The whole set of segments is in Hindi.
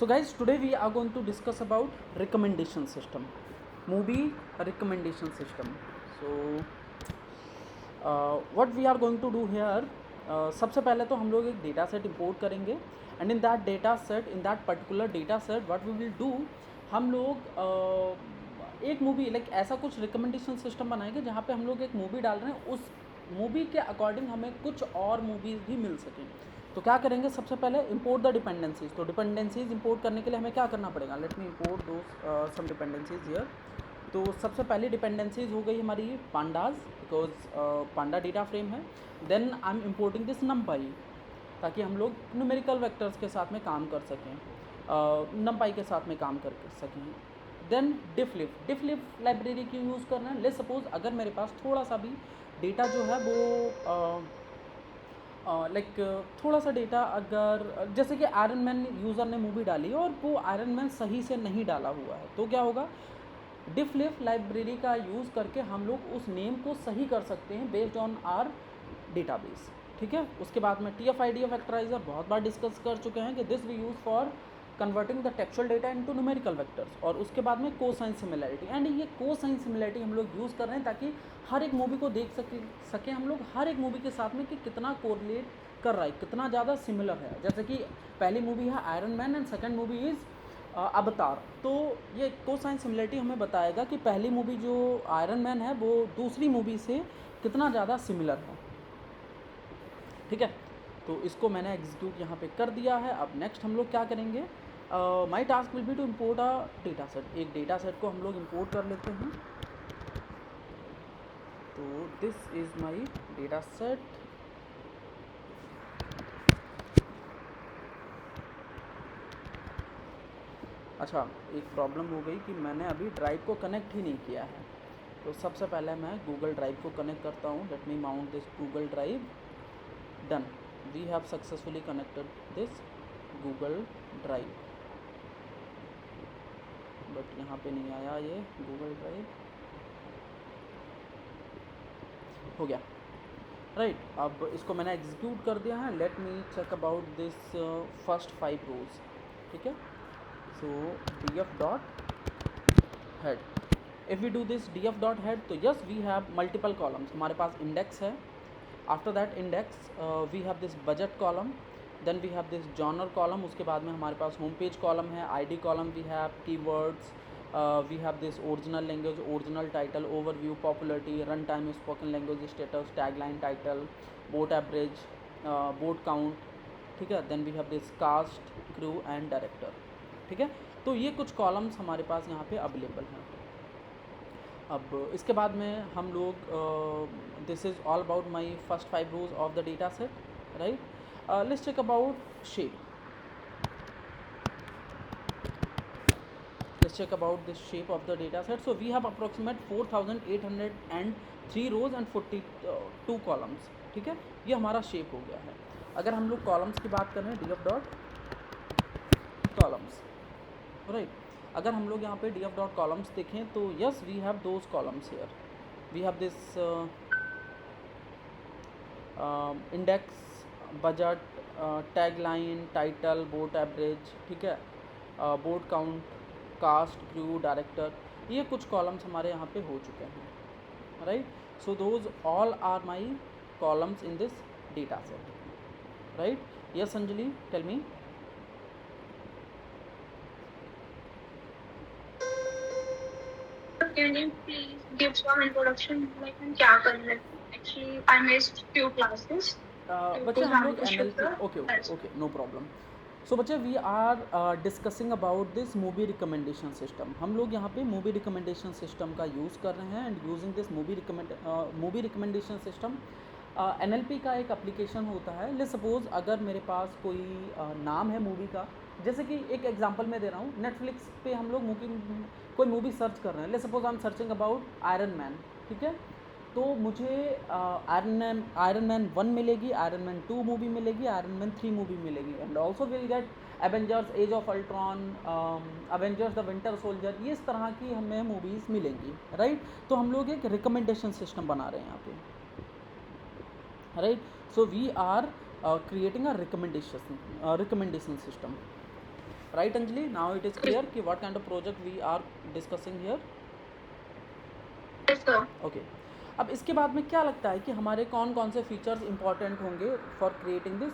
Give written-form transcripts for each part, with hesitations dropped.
So guys, today we are going to discuss about recommendation system, movie recommendation system. So what we are going to do here, सबसे पहले तो हम लोग एक डेटा सेट इंपोर्ट करेंगे and in that particular data set what we will do, हम लोग एक मूवी लाइक ऐसा कुछ रिकमेंडेशन सिस्टम बनाएंगे जहाँ पे हम लोग एक मूवी डाल रहे हैं, उस मूवी के अकॉर्डिंग हमें कुछ और मूवीज़ भी मिल सकें। तो क्या करेंगे, सबसे पहले इंपोर्ट द डिपेंडेंसीज। तो डिपेंडेंसीज इंपोर्ट करने के लिए हमें क्या करना पड़ेगा, लेट मी इंपोर्ट दो सम डिपेंडेंसीज हियर। तो सबसे पहली डिपेंडेंसीज हो गई हमारी pandas, because panda data frame है। Then I am importing this NumPy, ताकि हम लोग न्यूमेरिकल वेक्टर्स के साथ में काम कर सकें, नमपाई के साथ में काम कर सकें। देन डिफलिफ लाइब्रेरी की यूज़ करना है। लेट्स सपोज अगर मेरे पास थोड़ा सा भी डेटा जो है वो लाइक थोड़ा सा डेटा, अगर जैसे कि आयरन मैन यूज़र ने मूवी डाली और वो आयरन मैन सही से नहीं डाला हुआ है, तो क्या होगा, डिफलिफ लाइब्रेरी का यूज़ करके हम लोग उस नेम को सही कर सकते हैं बेस्ड ऑन आर डेटाबेस। ठीक है। उसके बाद में TF-IDF फैक्टराइजर बहुत बार डिस्कस कर चुके हैं कि this we use for converting the textual data into numerical vectors. और उसके बाद में कोसाइन सिमिलैरिटी, एंड ये कोसाइन सिमिलैरिटी हम लोग यूज़ कर रहे हैं ताकि हर एक मूवी को देख सकें हम लोग हर एक मूवी के साथ में कि कितना कोरिलेट कर रहा है, कितना ज़्यादा सिमिलर है। जैसे कि पहली मूवी है iron man and second movie is अवतार। तो ये कोसाइन सिमिलरिटी हमें बताएगा कि पहली मूवी जो आयरन मैन है वो दूसरी मूवी से कितना ज़्यादा सिमिलर है। ठीक है। तो इसको मैंने एग्जीक्यूट यहाँ पे कर दिया है। अब नेक्स्ट हम लोग क्या करेंगे, my task will be to import a data set. एक डेटा सेट को हम लोग इम्पोर्ट कर लेते हैं। तो this is my data set. अच्छा, एक प्रॉब्लम हो गई कि मैंने अभी ड्राइव को कनेक्ट ही नहीं किया है। तो सबसे पहले मैं गूगल ड्राइव को कनेक्ट करता हूँ। Let me mount this Google drive. Done, we have successfully connected this Google drive, but यहाँ पे नहीं आया ये गूगल ड्राइव। हो गया, राइट। अब इसको मैंने एग्जीक्यूट कर दिया है। Let me check about this first 5 rows. ठीक है। So df dot head, if we do this df dot head, तो yes we have multiple columns. हमारे पास इंडेक्स है, after that index we have this budget column, then we have this genre column. उसके बाद में हमारे पास होम पेज कॉलम है, ID column, we have keywords, we have this original language, original title, overview, popularity, run time, spoken language status, tagline title, vote average, vote count. ठीक है। Then we have this cast, crew and director. ठीक है। तो ये कुछ कॉलम्स हमारे पास यहाँ पे अवेलेबल हैं। अब इसके बाद में हम लोग this is all about my first 5 rows of the data set, right. Let's check about shape. Let's check about the shape of the data set. So we have approximate 4803 rows and 42 columns. ठीक है। ये हमारा शेप हो गया है। अगर हम लोग कॉलम्स की बात करें, df डॉट कॉलम्स, राइट। अगर हम लोग यहाँ पे df डॉट कॉलम्स देखें तो yes we have those columns here. We have this index, budget, tag line, title, vote average. ठीक है। Vote count, cast, crew, director. ये कुछ कॉलम्स हमारे यहाँ पे हो चुके हैं, right. So those all are my columns in this data set, right. Yes Anjali, tell me. Can you please give some introduction like हम क्या कर रहे हैं? Actually, I missed few classes. बच्चे हम लोग Exam NLP, shift okay okay okay, no problem. So बच्चे we are discussing about this movie recommendation system. हम लोग यहाँ पे मूवी रिकमेंडेशन सिस्टम का यूज़ कर रहे हैं and using this movie recommendation system. NLP का एक एप्लीकेशन होता है। लेट्स सपोज अगर मेरे पास कोई नाम है मूवी का, जैसे कि एक एग्जांपल मैं दे रहा हूँ, नेटफ्लिक्स पे हम लोग कोई मूवी सर्च कर रहे हैं। Let's suppose I am searching about Iron Man. ठीक है। तो मुझे आयरन मैन 1 मिलेगी, आयरन मैन 2 मूवी मिलेगी, आयरन मैन 3 मूवी मिलेगी, and also will get Avengers Age of Ultron, Avengers the Winter Soldier. ये इस तरह की हमें मूवीज़ मिलेंगी, राइट। तो हम लोग एक रिकमेंडेशन सिस्टम बना रहे हैं यहाँ पे, right. So we are creating a recommendation system. Right Anjali? Now it is clear कि what kind of project we are discussing here. Yes, sir. Okay. अब इसके बाद में क्या लगता है कि हमारे कौन कौन से फीचर्स इंपॉर्टेंट होंगे for creating this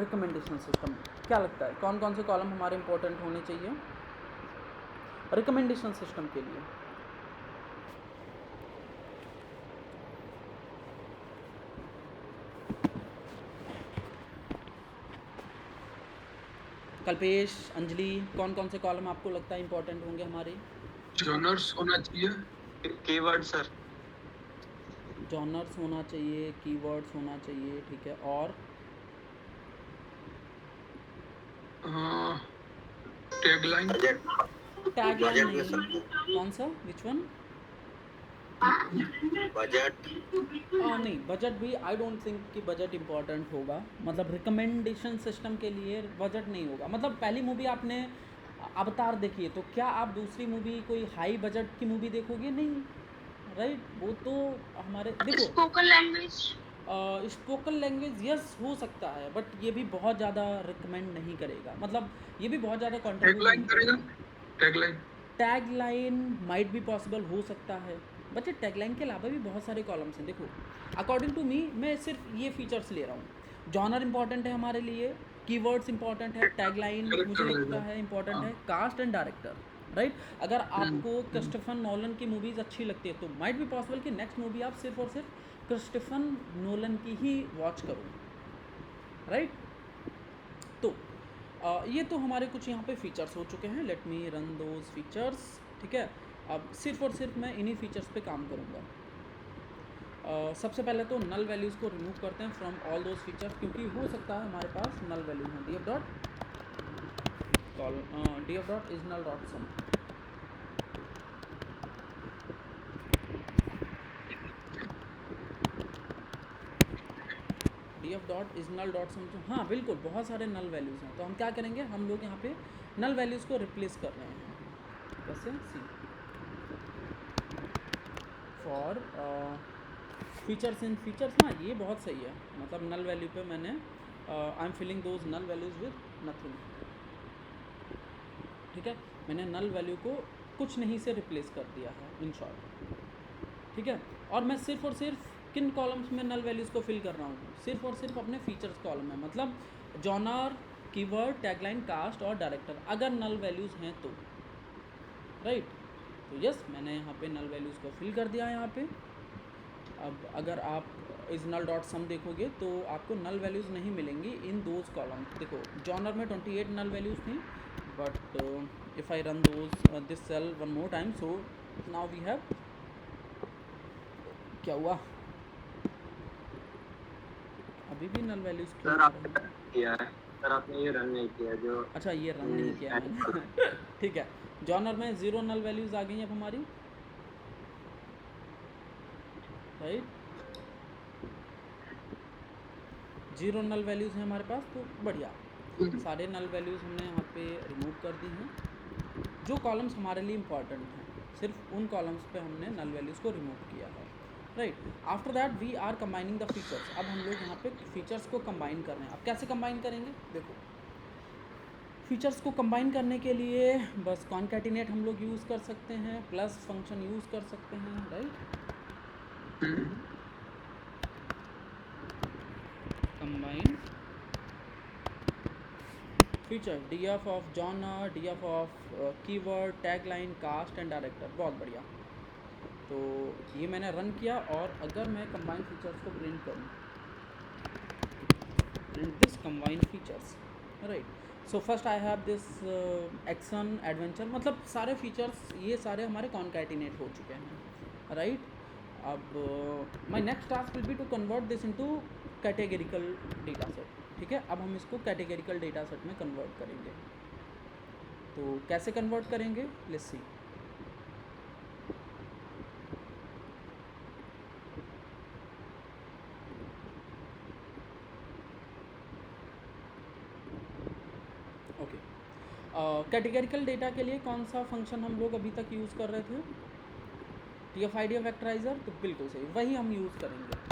recommendation system? क्या लगता है कौन कौन से कॉलम हमारे इंपॉर्टेंट होने चाहिए रिकमेंडेशन सिस्टम के लिए? कल्पेश, अंजलि, कौन कौन से कॉलम आपको लगता है इंपॉर्टेंट होंगे हमारे? जॉनर्स होना चाहिए, कीवर्ड सर, जॉनर्स होना चाहिए, कीवर्ड्स होना चाहिए, ठीक है. और टैगलाइन, टैगलाइन नहीं, कौन सा, विच वन? बजट, नहीं, बजट भी आई डोंट थिंक कि बजट इंपॉर्टेंट होगा. मतलब रिकमेंडेशन सिस्टम के लिए बजट नहीं होगा. मतलब पहली मूवी आपने अवतार देखी है तो क्या आप दूसरी मूवी कोई हाई बजट की मूवी देखोगे? नहीं, राइट. वो तो हमारे देखो Spoken language. Spoken language yes हो सकता है बट ये भी बहुत ज़्यादा रिकमेंड नहीं करेगा. मतलब ये भी बहुत ज़्यादा टैगलाइन कंट्रीब्यूट. करेगा, टैगलाइन, टैगलाइन माइट भी पॉसिबल हो सकता है. बच्चे टैगलाइन के अलावा भी बहुत सारे कॉलम्स हैं. देखो अकॉर्डिंग टू मी मैं सिर्फ ये फीचर्स ले रहा हूँ. जॉनर इंपॉर्टेंट है हमारे लिए, कीवर्ड्स इंपॉर्टेंट है, टैगलाइन मुझे लगता है इंपॉर्टेंट है, कास्ट एंड डायरेक्टर, राइट. अगर आपको क्रिस्टोफर नोलन की मूवीज़ अच्छी लगती है तो माइट भी पॉसिबल कि नेक्स्ट मूवी आप सिर्फ और सिर्फ क्रिस्टोफर नोलन की ही वॉच करो, राइट. तो ये तो हमारे कुछ यहाँ पे फीचर्स हो चुके हैं. Let me run those features, ठीक है. अब सिर्फ और सिर्फ मैं इन्हीं फीचर्स पे काम करूँगा. सबसे पहले तो नल वैल्यूज़ को रिमूव करते हैं फ्रॉम ऑल दोज फीचर्स क्योंकि हो सकता है हमारे पास नल वैल्यू है. D F dot is null dot sum. D F dot is null dot sum. हाँ बिल्कुल बहुत सारे नल वैल्यूज़ हैं. तो हम क्या करेंगे, हम लोग यहाँ पे नल वैल्यूज़ को रिप्लेस कर रहे हैं. कैसे? सी फॉर फीचर्स इन फीचर्स. हाँ ये बहुत सही है. मतलब नल वैल्यू पे मैंने I am filling those null values with nothing, ठीक है. मैंने नल वैल्यू को कुछ नहीं से रिप्लेस कर दिया है इन शॉर्ट, ठीक है. और मैं सिर्फ और सिर्फ किन कॉलम्स में नल वैल्यूज़ को फिल कर रहा हूँ? सिर्फ और सिर्फ अपने फीचर्स कॉलम में. मतलब जॉनर, कीवर्ड, टैगलाइन, कास्ट और डायरेक्टर अगर नल वैल्यूज़ हैं तो, राइट. तो यस मैंने यहाँ पे नल वैल्यूज़ को फिल कर दिया है यहाँ पे. अब अगर आप इस नल डॉट सम देखोगे तो आपको नल वैल्यूज़ नहीं मिलेंगी इन दोज कॉलम. देखो जॉनर में 28 नल वैल्यूज़ थी but if I run those this cell one more time so now we have, क्या हुआ अभी भी नल वैल्यूज़ क्यों? सर आपने रन किया है, सर आपने ये रन नहीं किया जो. अच्छा ये रन नहीं किया मैंने. ठीक है. जॉनर में 0 नल वैल्यूज़ आ गई अब हमारी, राइट. 0 नल वैल्यूज़ हैं हमारे पास. तो बढ़िया, सारे नल वैल्यूज़ हमने यहाँ पे रिमूव कर दी हैं. जो कॉलम्स हमारे लिए इम्पॉर्टेंट हैं सिर्फ उन कॉलम्स पे हमने नल वैल्यूज़ को रिमूव किया है, right. After that we are combining the features. अब हम लोग यहाँ पे फीचर्स को कंबाइन कर रहे हैं. अब कैसे कंबाइन करेंगे? देखो फीचर्स को कंबाइन करने के लिए बस कॉन्कैटिनेट हम लोग यूज़ कर सकते हैं, प्लस फंक्शन यूज़ कर सकते हैं, right. Combine feature D F of genre, D F of keyword, tagline, cast and director. बहुत बढ़िया. तो ये मैंने रन किया और अगर मैं कंबाइन फीचर्स को प्रिंट करूँ, print this combine features, right. So first I have this action adventure. मतलब सारे फीचर्स ये सारे हमारे कॉन्कैटिनेट हो चुके हैं, राइट. अब my next task will be to convert this into categorical data set, ठीक है. अब हम इसको कैटेगरिकल डेटा सेट में कन्वर्ट करेंगे. तो कैसे कन्वर्ट करेंगे? Let's see. Okay. Categorical data के लिए कौन सा फंक्शन हम लोग अभी तक यूज़ कर रहे थे? TF-IDF वेक्टराइजर. तो बिल्कुल सही, वही हम यूज़ करेंगे.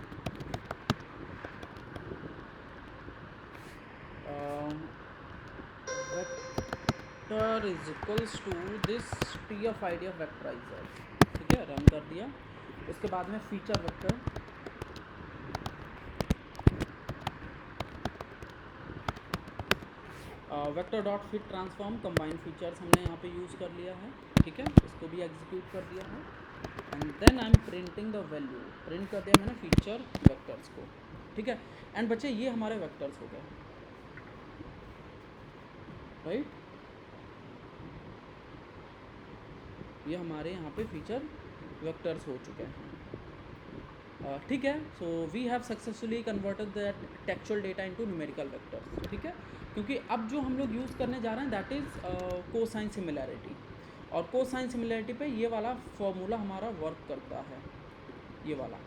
Vector is equals to this T F I D F vectorizer, ठीक है, रन कर दिया। उसके बाद में feature vector, vector dot fit transform combined features हमने यहाँ पे यूज़ कर लिया है, ठीक है, इसको भी एग्जीक्यूट कर दिया है। And then I am printing the value, print कर दिया मैंने फीचर वेक्टर्स को, ठीक है। एंड बच्चे ये हमारे वेक्टर्स हो गए, राइट, ये हमारे यहाँ पे फीचर वेक्टर्स हो चुके हैं, ठीक है। So we have successfully converted that textual data into numerical vectors, ठीक है। क्योंकि अब जो हम लोग यूज़ करने जा रहे हैं दैट इज़ कोसाइन सिमिलैरिटी, और कोसाइन सिमिलैरिटी पे ये वाला फॉर्मूला हमारा वर्क करता है, ये वाला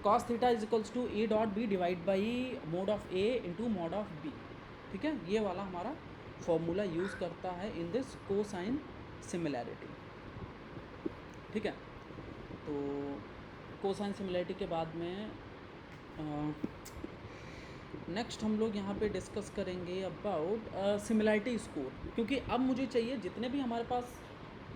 cos theta is equals to A dot B divide by mod of A into mod of B, ठीक है, ये वाला हमारा फॉर्मूला यूज़ करता है इन दिस कोसाइन सिमिलैरिटी, ठीक है। तो कोसाइन सिमिलैरिटी के बाद में नेक्स्ट हम लोग यहाँ पे डिस्कस करेंगे अबाउट सिमिलैरिटी स्कोर, क्योंकि अब मुझे चाहिए जितने भी हमारे पास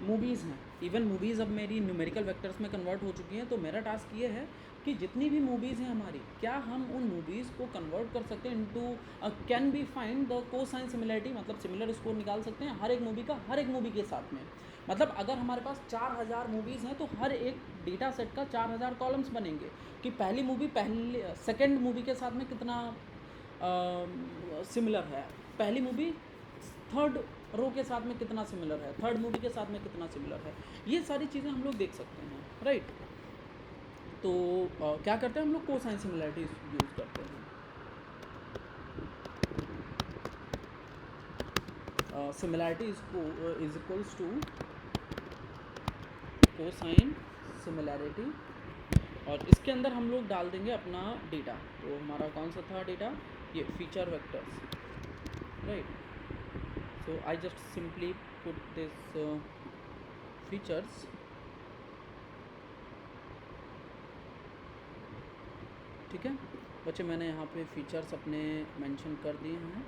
मूवीज़ हैं, इवन मूवीज़ अब मेरी न्यूमेरिकल वेक्टर्स में कन्वर्ट हो चुकी हैं, तो मेरा टास्क ये है कि जितनी भी मूवीज़ हैं हमारी, क्या हम उन मूवीज़ को कन्वर्ट कर सकते हैं into can be find the cosine similarity, मतलब सिमिलर स्कोर निकाल सकते हैं हर एक मूवी का, हर एक मूवी के साथ में। मतलब अगर हमारे पास 4000 मूवीज़ हैं तो हर एक डेटा सेट का 4000 कॉलम्स बनेंगे कि पहली मूवी पहले सेकेंड मूवी के साथ में कितना सिमिलर है, पहली मूवी थर्ड रो के साथ में कितना सिमिलर है, थर्ड मूवी के साथ में कितना सिमिलर है, ये सारी चीज़ें हम लोग देख सकते हैं, राइट। तो क्या करते हैं हम लोग, कोसाइन सिमिलैरिटी यूज़ करते हैं। Similarity is equals to cosine similarity, और इसके अंदर हम लोग डाल देंगे अपना डेटा। तो हमारा कौन सा था डेटा, ये feature vectors, right. So I just simply put this features, ठीक है बच्चे, मैंने यहाँ पे फीचर्स अपने मेंशन कर दिए हैं,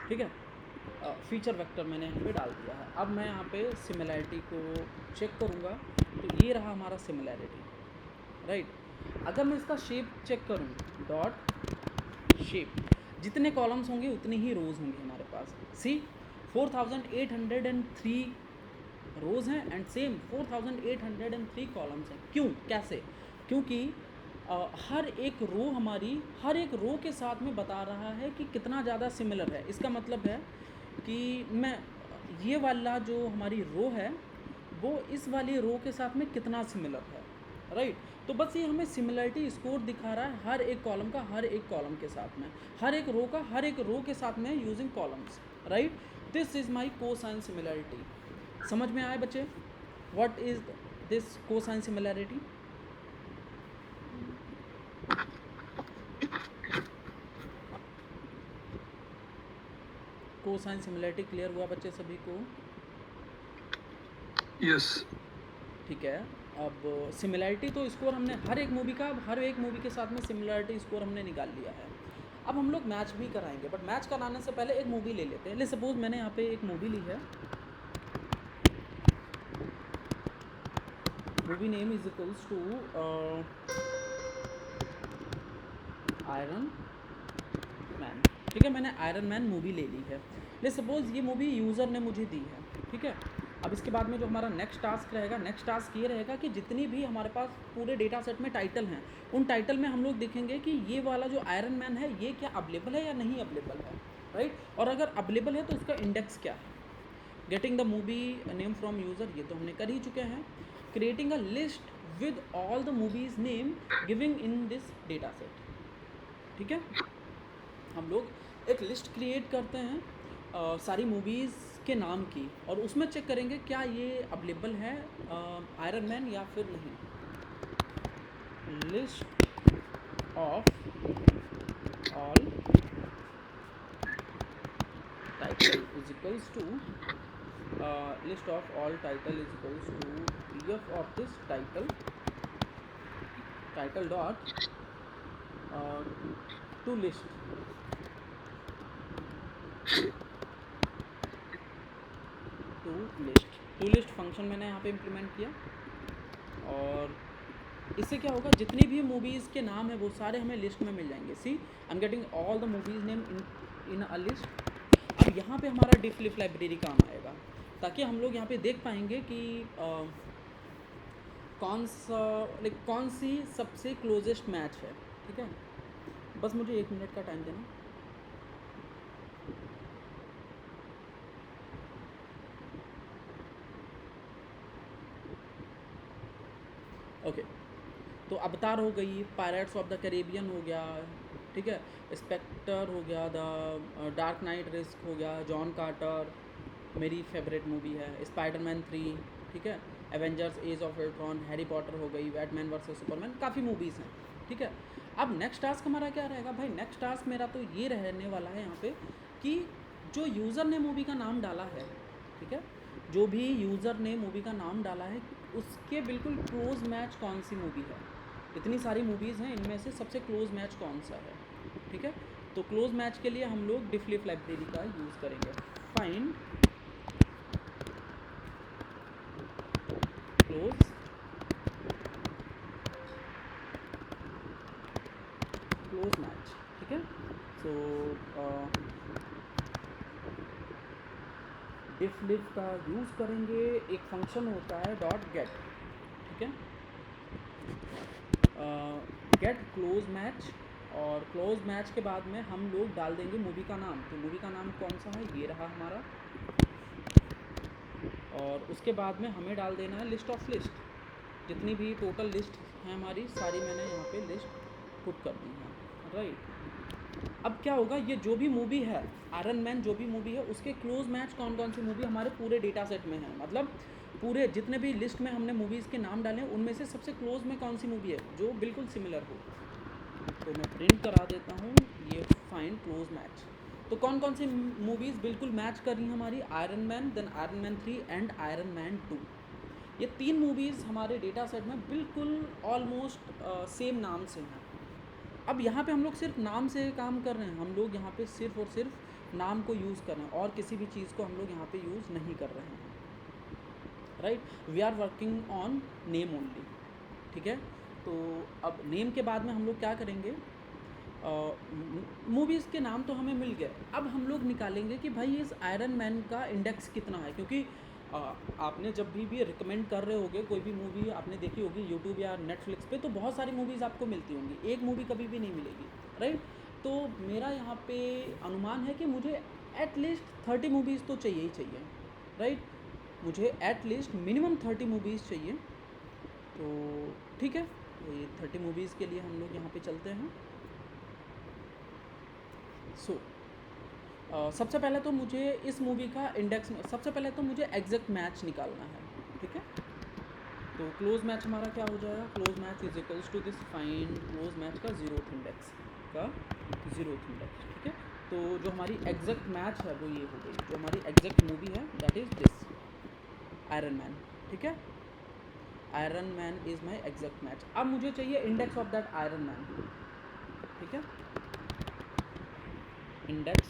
ठीक है। फीचर वेक्टर मैंने यहाँ पे डाल दिया है। अब मैं यहाँ पे सिमिलैरिटी को चेक करूँगा, तो ये रहा हमारा सिमिलैरिटी, राइट। अगर मैं इसका शेप चेक करूँ, डॉट शेप, जितने कॉलम्स होंगे उतनी ही रोज़ होंगी हमारे पास। सी 4803 रोज़ हैं एंड सेम 4803 कॉलम्स हैं। क्यों, कैसे? क्योंकि हर एक रो हमारी हर एक रो के साथ में बता रहा है कि कितना ज़्यादा सिमिलर है। इसका मतलब है कि मैं ये वाला जो हमारी रो है वो इस वाली रो के साथ में कितना सिमिलर है, राइट। तो बस ये हमें सिमिलरिटी स्कोर दिखा रहा है हर एक कॉलम का, हर एक कॉलम के साथ में, हर एक रो का हर एक रो के साथ में using columns, right. This is my cosine similarity. समझ में आए बच्चे, what is this cosine similarity? Cosine similarity clear हुआ बच्चे सभी को? यस। ठीक है। अब सिमिलरिटी तो स्कोर हमने हर एक मूवी का, हर एक मूवी के साथ में सिमिलरिटी स्कोर हमने निकाल लिया है। अब हम लोग मैच भी कराएंगे, बट मैच कराने से पहले एक मूवी ले लेते हैं। ले सपोज मैंने यहाँ पे एक मूवी ली है, movie name is equals to Iron Man, ठीक है। मैंने आयरन मैन मूवी ले ली है। ले सपोज ये मूवी यूज़र ने मुझे दी है, ठीक है। अब इसके बाद में जो हमारा नेक्स्ट टास्क रहेगा, नेक्स्ट टास्क ये रहेगा कि जितनी भी हमारे पास पूरे डेटा सेट में टाइटल हैं, उन टाइटल में हम लोग देखेंगे कि ये वाला जो आयरन मैन है ये क्या अवेलेबल है या नहीं अवेलेबल है, राइट। और अगर अवेलेबल है तो उसका इंडेक्स क्या है। Getting the movie name from user, ये तो हमने कर ही चुके हैं। Creating a list with all the movies name giving in this data set, ठीक है। हम लोग एक लिस्ट क्रिएट करते हैं सारी मूवीज़ के नाम की, और उसमें चेक करेंगे क्या ये अवेलेबल है आयरन मैन या फिर नहीं। List of all title is equals to list of all title is equals to pf of this title title dot to list to list function मैंने यहाँ पे इम्प्लीमेंट किया। और इससे क्या होगा, जितनी भी मूवीज़ के नाम है वो सारे हमें लिस्ट में मिल जाएंगे। See I am getting all the movies name in a list. अब यहाँ पे हमारा डिफ लिस्ट लाइब्रेरी काम आएगा, ताकि हम लोग यहाँ पे देख पाएंगे कि कौन सी सबसे क्लोजेस्ट मैच है। ठीक है, बस मुझे 1 मिनट का टाइम देना। ओके, तो अवतार हो गई, पायरेट्स ऑफ द कैरेबियन हो गया, ठीक है, स्पेक्टर हो गया, द डार्क नाइट रिस्क हो गया, जॉन कार्टर मेरी फेवरेट मूवी है, स्पाइडरमैन 3, ठीक है, Avengers Age of Ultron, Harry Potter हो गई, बैटमैन वर्सेस सुपरमैन, काफ़ी मूवीज़ हैं। ठीक है, अब नेक्स्ट टास्क हमारा क्या रहेगा भाई? नेक्स्ट टास्क मेरा तो ये रहने वाला है यहाँ पे कि जो यूज़र ने मूवी का नाम डाला है, ठीक है, जो भी यूज़र ने मूवी का नाम डाला है उसके बिल्कुल क्लोज मैच कौन सी मूवी है। इतनी सारी मूवीज़ हैं, इनमें से सबसे क्लोज मैच कौन सा है। ठीक है, तो क्लोज मैच के लिए हम लोग डिफ लिस्ट लाइब्रेरी का यूज़ करेंगे। Find close match. ठीक है, सो डिफ लिस्ट का यूज़ करेंगे। एक फंक्शन होता है डॉट गेट, ठीक है, गेट क्लोज मैच, और क्लोज मैच के बाद में हम लोग डाल देंगे मूवी का नाम। तो मूवी का नाम कौन सा है? ये रहा हमारा। और उसके बाद में हमें डाल देना है लिस्ट ऑफ लिस्ट, जितनी भी टोटल लिस्ट है हमारी सारी मैंने यहाँ पे लिस्ट पुट कर दी है। राइट, अब क्या होगा, ये जो भी मूवी है आयरन मैन, जो भी मूवी है उसके क्लोज मैच कौन कौन सी मूवी हमारे पूरे डेटा सेट में है, मतलब पूरे जितने भी लिस्ट में हमने मूवीज़ के नाम डाले उनमें से सबसे क्लोज में कौन सी मूवी है जो बिल्कुल सिमिलर हो। तो मैं प्रिंट करा देता हूँ ये फाइंड क्लोज मैच। तो कौन कौन सी मूवीज़ बिल्कुल मैच कर रही हैं हमारी? Iron Man, then Iron Man 3 and Iron Man 2। ये 3 मूवीज़ हमारे डेटा सेट में बिल्कुल ऑलमोस्ट सेम नाम से हैं। अब यहाँ पे हम लोग सिर्फ नाम से काम कर रहे हैं, हम लोग यहाँ पे सिर्फ और सिर्फ नाम को यूज़ कर रहे हैं और किसी भी चीज़ को हम लोग यहाँ पे यूज़ नहीं कर रहे हैं। Right, we are working on name only. ठीक है, तो अब नेम के बाद में हम लोग क्या करेंगे, मूवीज़ के नाम तो हमें मिल गए, अब हम लोग निकालेंगे कि भाई इस आयरन मैन का इंडेक्स कितना है। क्योंकि आपने जब भी रिकमेंड कर रहे होगे कोई भी मूवी आपने देखी होगी यूट्यूब या नेटफ्लिक्स पे, तो बहुत सारी मूवीज़ आपको मिलती होंगी, एक मूवी कभी भी नहीं मिलेगी। राइट, तो मेरा यहाँ पे अनुमान है कि मुझे एटलीस्ट 30 मूवीज़ तो चाहिए ही चाहिए। राइट, मुझे एटलीस्ट मिनिमम 30 मूवीज़ चाहिए। तो ठीक है, तो ये 30 मूवीज़ के लिए हम लोग यहाँ पे चलते हैं। सबसे पहले तो मुझे इस मूवी का इंडेक्स, सबसे पहले तो मुझे एग्जैक्ट मैच निकालना है। ठीक है, तो क्लोज मैच हमारा क्या हो जाएगा? Close match is equals to this find close match का 0th इंडेक्स का 0th इंडेक्स। ठीक है, तो जो हमारी एग्जैक्ट मैच है वो ये हो गई, जो हमारी एग्जैक्ट मूवी है that is this Iron Man. ठीक है, iron man is my exact match. अब मुझे चाहिए index of that iron Man. ठीक है, index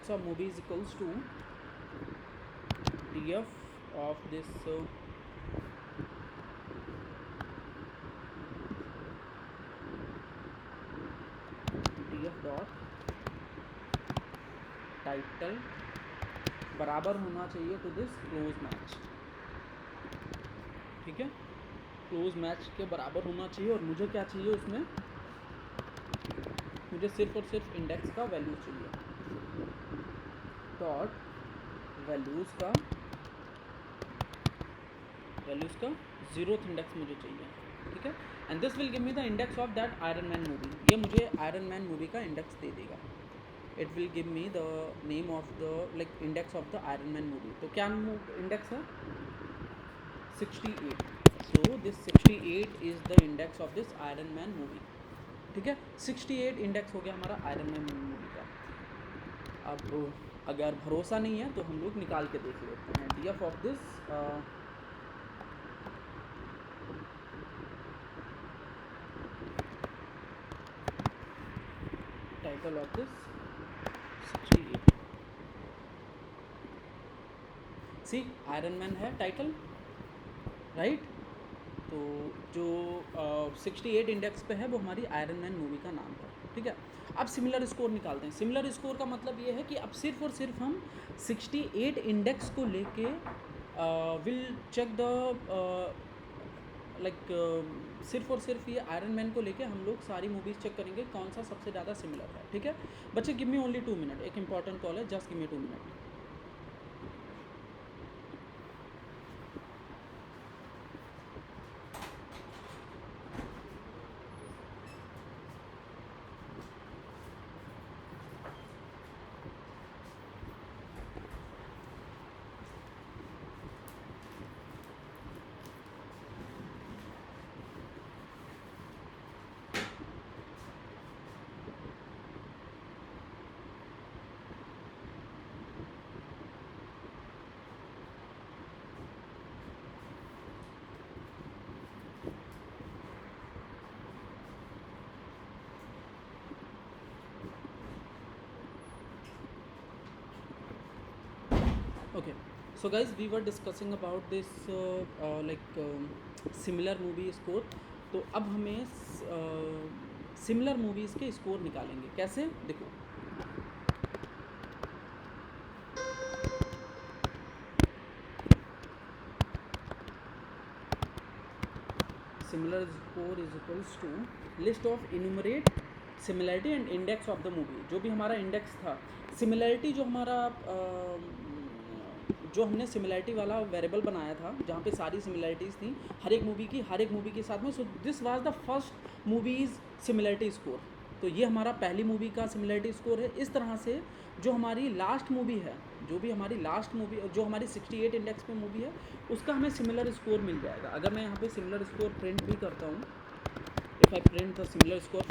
of movie is equals to df of this df dot title बराबर होना चाहिए टू दिस क्लोज मैच। ठीक है, क्लोज मैच के बराबर होना चाहिए। और मुझे क्या चाहिए उसमें? मुझे सिर्फ और सिर्फ इंडेक्स का वैल्यू चाहिए, डॉट वैल्यूज़ का 0th इंडेक्स मुझे चाहिए। ठीक है, and this will give me the index of that iron man movie. ये मुझे आयरन मैन मूवी का इंडेक्स दे देगा। It will give me the name of the index of the iron man movie. तो क्या इंडेक्स है? 68। So this 68 is the index of this Iron man movie. ठीक है, 68 इंडेक्स हो गया हमारा आयरन मैन मूवी का। अब अगर भरोसा नहीं है तो हम लोग निकाल के देख लेते हैं। DF of this title of this 68 see Iron Man है टाइटल, राइट। तो जो 68 इंडेक्स पे है वो हमारी आयरन मैन मूवी का नाम है, ठीक है। अब सिमिलर स्कोर निकालते हैं। सिमिलर स्कोर का मतलब ये है कि अब सिर्फ और सिर्फ हम 68 इंडेक्स को लेके विल चेक द सिर्फ और सिर्फ ये आयरन मैन को लेके हम लोग सारी मूवीज़ चेक करेंगे कौन सा सबसे ज़्यादा सिमिलर है, ठीक है। बच्चे गिव मी ओनली 2 मिनट, एक इंपॉर्टेंट कॉल है, just give me 2 minute. Okay, so guys, we were discussing about this similar movie score. तो अब हमें सिमिलर मूवीज़ के स्कोर निकालेंगे, कैसे देखो। Similar score is equals to list of enumerate similarity and index of the movie. जो भी हमारा इंडेक्स था, सिमिलरिटी जो हमारा जो हमने सिमिलरिटी वाला वेरिएबल बनाया था जहाँ पे सारी सिमिलरिटीज़ थी हर एक मूवी के साथ में। So this was the first movies similarity score. तो ये हमारा पहली मूवी का सिमिलरिटी स्कोर है। इस तरह से जो हमारी लास्ट मूवी है, जो भी हमारी लास्ट मूवी, जो हमारी 68 इंडेक्स पे मूवी है, उसका हमें सिमिलर स्कोर मिल जाएगा। अगर मैं यहाँ पे सिमिलर स्कोर प्रिंट भी करता हूँ, if I print the similar score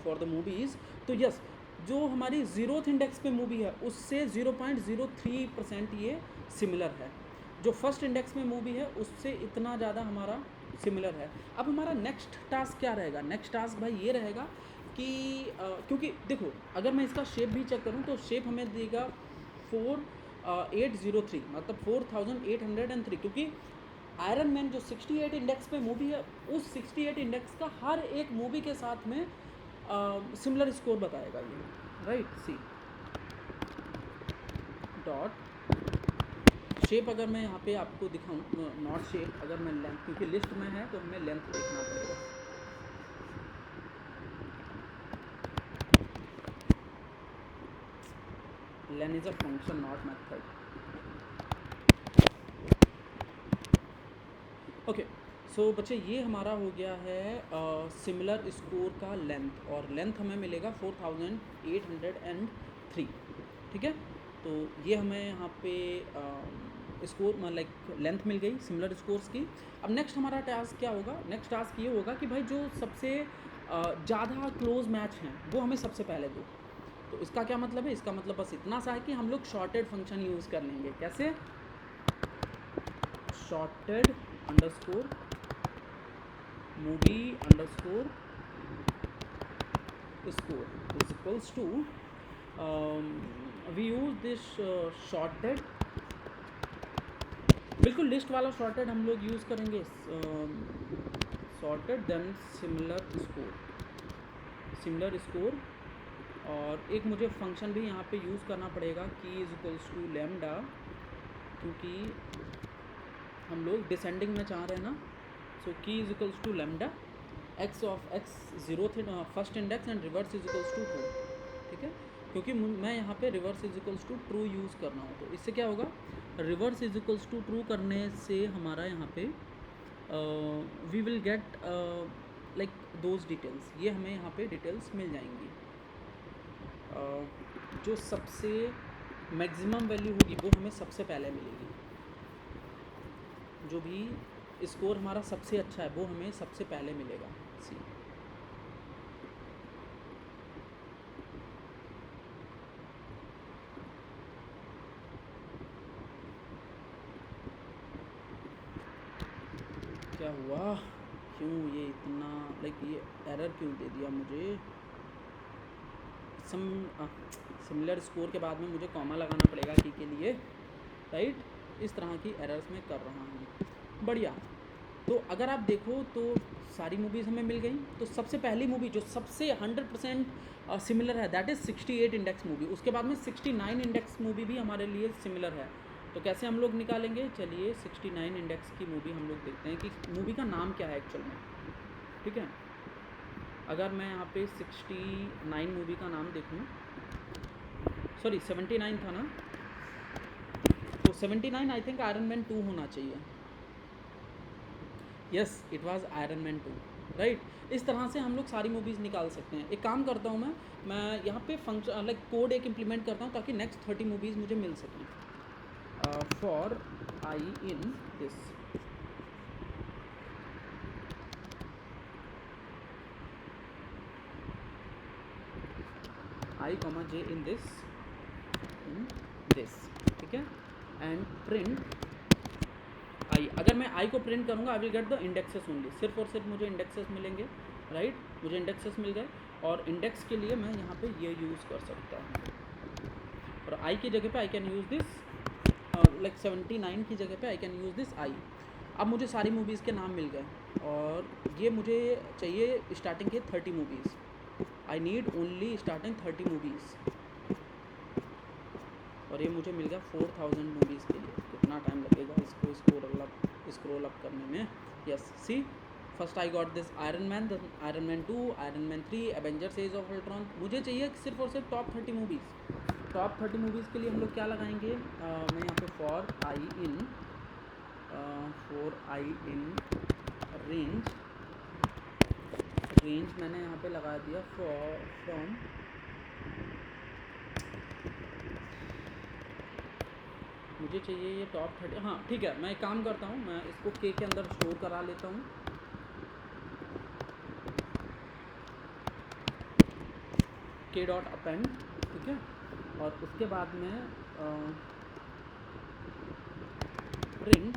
for the movies, तो यस, जो हमारी 0th इंडेक्स पे मूवी है उससे 0.03% ये सिमिलर है। जो फर्स्ट इंडेक्स में मूवी है उससे इतना ज़्यादा हमारा सिमिलर है। अब हमारा नेक्स्ट टास्क क्या रहेगा? नेक्स्ट टास्क भाई ये रहेगा कि क्योंकि देखो, अगर मैं इसका शेप भी चेक करूँ तो शेप हमें देगा 4803, मतलब 4803, क्योंकि आयरन मैन जो 68 इंडेक्स पे मूवी है उस 68 इंडेक्स का हर एक मूवी के साथ में सिमिलर स्कोर बताएगा ये, राइट। सी डॉट शेप, अगर मैं यहाँ पे आपको दिखाऊँ, नॉट शेप, अगर मैं लेंथ, क्योंकि लिस्ट में है तो हमें लेंथ देखना पड़ेगा। Len is a function not method. Okay, so बच्चे ये हमारा हो गया है सिमिलर स्कोर का लेंथ, और लेंथ हमें मिलेगा 4803, ठीक है। तो ये हमें यहाँ पे स्कोर लाइक लेंथ मिल गई सिमिलर स्कोर्स की। अब नेक्स्ट हमारा टास्क क्या होगा? नेक्स्ट टास्क ये होगा कि भाई जो सबसे ज़्यादा क्लोज मैच हैं वो हमें सबसे पहले दो। तो इसका क्या मतलब है? इसका मतलब बस इतना सा है कि हम लोग शॉर्टेड फंक्शन यूज़ कर लेंगे। कैसे? Sorted underscore movie underscore score is equals to, we use this sorted, बिल्कुल लिस्ट वाला शॉर्टेड हम लोग यूज़ करेंगे, शॉर्टेड देन सिमिलर स्कोर। और एक मुझे फंक्शन भी यहाँ पे यूज़ करना पड़ेगा, की इज इक्वल्स टू लैम्डा, क्योंकि हम लोग डिसेंडिंग में चाह रहे हैं ना। So key is equals to lambda x of x 0th first index and reverse is equals to true, ठीक है। क्योंकि मैं यहाँ पे reverse is equals to true use कर रहा हूँ, तो इससे क्या होगा? Reverse is equals to true करने से हमारा यहाँ पे we will get like those details, ये हमें यहाँ पे डिटेल्स मिल जाएंगी। जो सबसे मैक्सिमम वैल्यू होगी वो हमें सबसे पहले मिलेगी। जो भी स्कोर हमारा सबसे अच्छा है वो हमें सबसे पहले मिलेगा। सी क्या हुआ? क्यों ये इतना लाइक ये एरर क्यों दे दिया मुझे? सिमिलर स्कोर के बाद में मुझे कॉमा लगाना पड़ेगा की के लिए, राइट। इस तरह की एरर्स मैं कर रहा हूँ। बढ़िया। तो अगर आप देखो तो सारी मूवीज़ हमें मिल गई। तो सबसे पहली मूवी जो सबसे 100% सिमिलर है दैट इज़ 68 इंडेक्स मूवी। उसके बाद में 69 इंडेक्स मूवी भी हमारे लिए सिमिलर है। तो कैसे हम लोग निकालेंगे, चलिए 69 इंडेक्स की मूवी हम लोग देखते हैं कि मूवी का नाम क्या है एक्चुअल में, ठीक है। अगर मैं यहाँ पे 69 मूवी का नाम देखूँ, सॉरी 79 था ना, तो 79 आई थिंक आयरन मैन 2 होना चाहिए। Yes it was iron Man 2, right. इस तरह से हम लोग सारी मूवीज़ निकाल सकते हैं। एक काम करता हूँ मैं यहाँ पे फंक्शन लाइक कोड एक इम्प्लीमेंट करता हूँ ताकि नेक्स्ट 30 मूवीज़ मुझे मिल सकें। For I in this, I comma J in this, ठीक है, एंड प्रिंट आई। अगर मैं आई को प्रिंट करूँगा आई will get the indexes only, सिर्फ और सिर्फ मुझे इंडेक्सेस मिलेंगे, राइट। मुझे इंडेक्सेस मिल गए और इंडेक्स के लिए मैं यहाँ पे ये यूज़ कर सकता हूँ। और आई की जगह पे I can use this, like 79 की जगह पे I can use this I. अब मुझे सारी मूवीज़ के नाम मिल गए और ये मुझे चाहिए स्टार्टिंग के 30 movies. I need only starting 30 movies और ये मुझे मिल गया 4000 मूवीज़ के लिए। कितना टाइम लगेगा इसको स्क्रॉल अप करने में। Yes see, first I got this Iron Man, Iron Man 2, Iron Man 3, Avengers Age of Ultron. मुझे चाहिए सिर्फ और सिर्फ टॉप 30 मूवीज़। टॉप 30 मूवीज़ के लिए हम लोग क्या लगाएंगे, मैं यहाँ पे फॉर आई इन रेंज मैंने यहाँ पे लगा दिया फ्रॉम मुझे चाहिए ये टॉप 30। हाँ ठीक है, मैं एक काम करता हूँ, मैं इसको के अंदर स्टोर करा लेता हूँ। के डॉट अपेंड, ठीक है। और उसके बाद में प्रिंट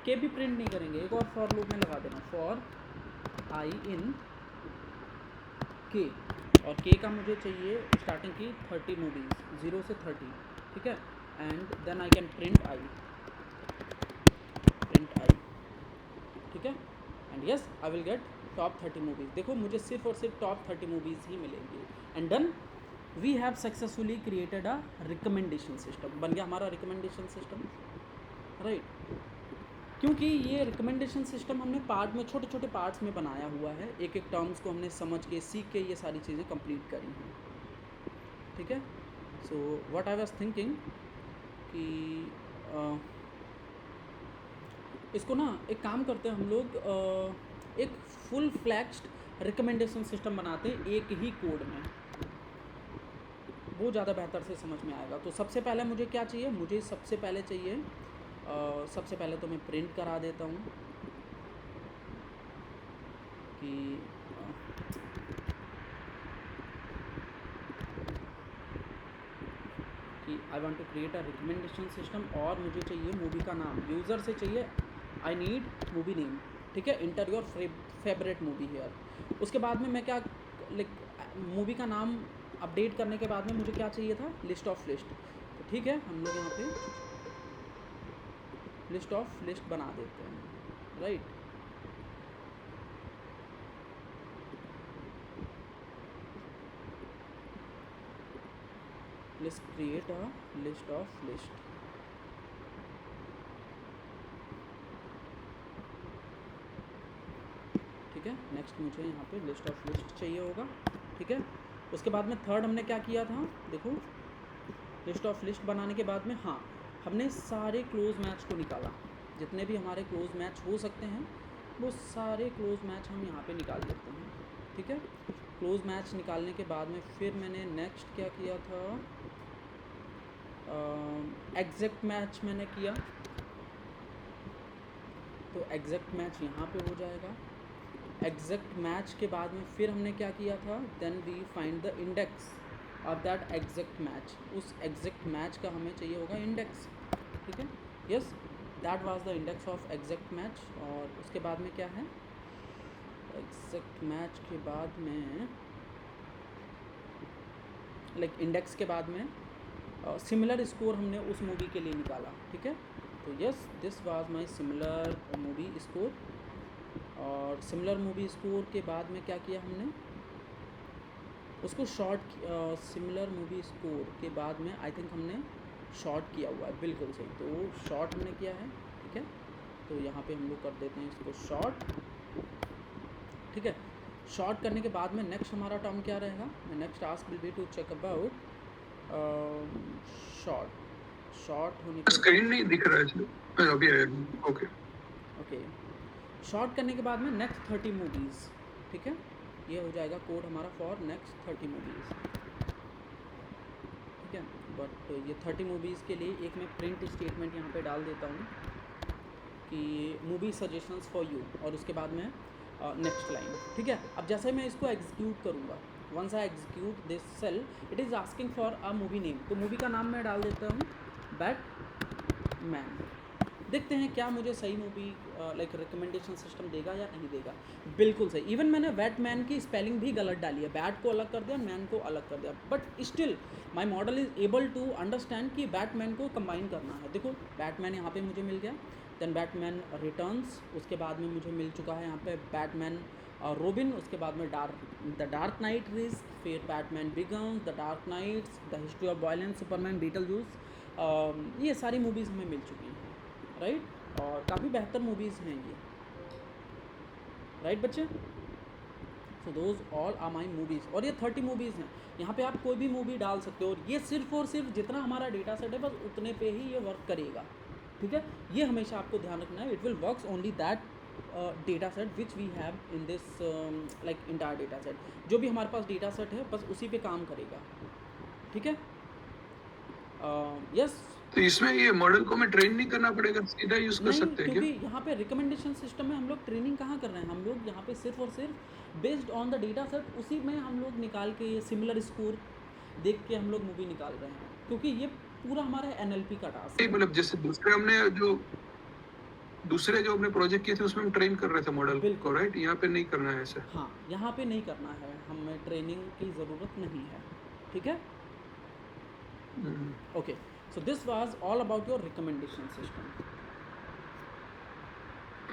के भी प्रिंट नहीं करेंगे, एक और फॉर लूप में लगा देना, फॉर आई इन के, और के का मुझे चाहिए स्टार्टिंग की 30 मूवीज़ 0 से 30, ठीक है। And then I can print I, ठीक है। And yes I will get top 30 movies. देखो मुझे सिर्फ और सिर्फ टॉप 30 मूवीज़ ही मिलेंगी। And done, we have successfully created a recommendation system. बन गया हमारा रिकमेंडेशन सिस्टम, राइट। क्योंकि ये रिकमेंडेशन सिस्टम हमने पार्ट में, छोटे छोटे पार्ट्स में बनाया हुआ है। एक एक टर्म्स को हमने समझ के, सीख के ये सारी चीज़ें कंप्लीट करी हैं, ठीक है। So what I was thinking कि इसको ना एक काम करते हैं हम लोग, एक फुल फ्लैक्स्ड रिकमेंडेशन सिस्टम बनाते हैं एक ही कोड में, वो ज़्यादा बेहतर से समझ में आएगा। तो सबसे पहले मुझे क्या चाहिए, मुझे सबसे पहले चाहिए सबसे पहले तो मैं प्रिंट करा देता हूँ कि I want to create a recommendation system, और मुझे चाहिए मूवी का नाम। यूज़र से चाहिए आई नीड मूवी नेम, ठीक है। Enter your favourite movie here. उसके बाद में मैं क्या, लाइक मूवी का नाम अपडेट करने के बाद में मुझे क्या चाहिए था, लिस्ट ऑफ लिस्ट। तो ठीक है, हम लोग यहाँ पे लिस्ट ऑफ लिस्ट बना देते हैं, right. Let's create a list of list, ठीक है। नेक्स्ट मुझे यहाँ पे लिस्ट ऑफ लिस्ट चाहिए होगा, ठीक है। उसके बाद में थर्ड हमने क्या किया था, देखो लिस्ट ऑफ लिस्ट बनाने के बाद में, हाँ हमने सारे क्लोज मैच को निकाला। जितने भी हमारे क्लोज मैच हो सकते हैं वो सारे क्लोज मैच हम यहाँ पे निकाल लेते हैं, ठीक है। क्लोज मैच निकालने के बाद में फिर मैंने नेक्स्ट क्या किया था, एग्जैक्ट मैच मैंने किया। तो एग्जैक्ट मैच यहाँ पे हो जाएगा। एग्जैक्ट मैच के बाद में फिर हमने क्या किया था, then we find the index of that exact match. उस एग्जैक्ट मैच का हमें चाहिए होगा इंडेक्स, ठीक है। Yes that was the index of exact match. और उसके बाद में क्या है, एग्जैक्ट मैच के बाद में लाइक इंडेक्स के बाद में सिमिलर स्कोर हमने उस मूवी के लिए निकाला, ठीक है। तो yes, this was my similar movie score. और सिमिलर मूवी स्कोर के बाद में क्या किया हमने, उसको शॉर्ट, सिमिलर मूवी स्कोर के बाद में आई थिंक हमने शॉर्ट किया हुआ है, बिल्कुल सही। तो शॉर्ट हमने किया है, ठीक है। तो यहाँ पे हम लोग कर देते हैं इसको शॉर्ट, ठीक है। शॉर्ट करने के बाद में नेक्स्ट हमारा टर्म क्या रहेगा, next task will be to check about short होने के स्क्रीन नहीं दिख रहा है इसमें अभी आया। Okay okay. शॉर्ट करने के बाद में नेक्स्ट 30 मूवीज़, ठीक है। ये हो जाएगा कोड हमारा फॉर नेक्स्ट 30 मूवीज़, ठीक है। बट ये 30 मूवीज़ के लिए एक मैं प्रिंट स्टेटमेंट यहाँ पे डाल देता हूँ कि मूवी सजेशंस फॉर यू, और उसके बाद में नेक्स्ट लाइन, ठीक है। अब जैसे मैं इसको एग्जीक्यूट करूँगा, once I execute this cell, it is asking for a movie name. तो मूवी का नाम मैं डाल देता हूँ बैटमैन। देखते हैं क्या मुझे सही मूवी लाइक रिकमेंडेशन सिस्टम देगा या नहीं देगा। बिल्कुल सही। इवन मैंने बैटमैन की स्पेलिंग भी गलत डाली है, बैट को अलग कर दिया, मैन को अलग कर दिया, but still my model is able to understand कि बैटमैन को कंबाइन करना है। देखो बैटमैन यहाँ पे मुझे मिल गया, देन बैटमैन रिटर्न्स, उसके बाद में मुझे मिल चुका है यहाँ पे बैटमैन रोबिन, उसके बाद में द डार्क नाइट रिज, फिर Batman Begins, The Dark Knights, The History of Violence, Superman, Beetlejuice, ये सारी मूवीज़ हमें मिल चुकी हैं, राइट। और काफ़ी बेहतर मूवीज़ हैं ये, राइट बच्चे। So those all are my movies, और ये 30 मूवीज़ हैं। यहाँ पे आप कोई भी मूवी डाल सकते हो, और ये सिर्फ और सिर्फ जितना हमारा डेटा सेट है बस उतने पे ही ये वर्क करेगा, ठीक है। ये हमेशा आपको ध्यान रखना है, it will works only that data set which we have in this like entire data set. जो भी हमारे पास डेटा सेट है बस उसी पे काम करेगा, ठीक है। यस। तो इसमें ये मॉडल को मैं ट्रेन नहीं करना पड़ेगा, सीधा यूज कर नहीं, सकते हैं क्या? क्योंकि यहाँ पे रिकमेंडेशन सिस्टम में हम लोग ट्रेनिंग कहाँ कर रहे हैं, हम लोग यहाँ पे सिर्फ और सिर्फ based on the data set, उसी में हम लोग निकाल के ये सिमिलर स्कोर देख के हम लोग मूवी निकाल रहे हैं, क्योंकि ये पूरा हमारा NLP का टास्क नहीं, है। मतलब जैसे दूसरे जो हमने प्रोजेक्ट किए थे उसमें हम ट्रेन कर रहे थे मॉडल को, बिल्कुल। राइट? यहाँ पे नहीं करना है ऐसे। हाँ, यहाँ पे नहीं करना है, हमें ट्रेनिंग की ज़रूरत नहीं है, ठीक है। Okay, so this was all about your recommendation system.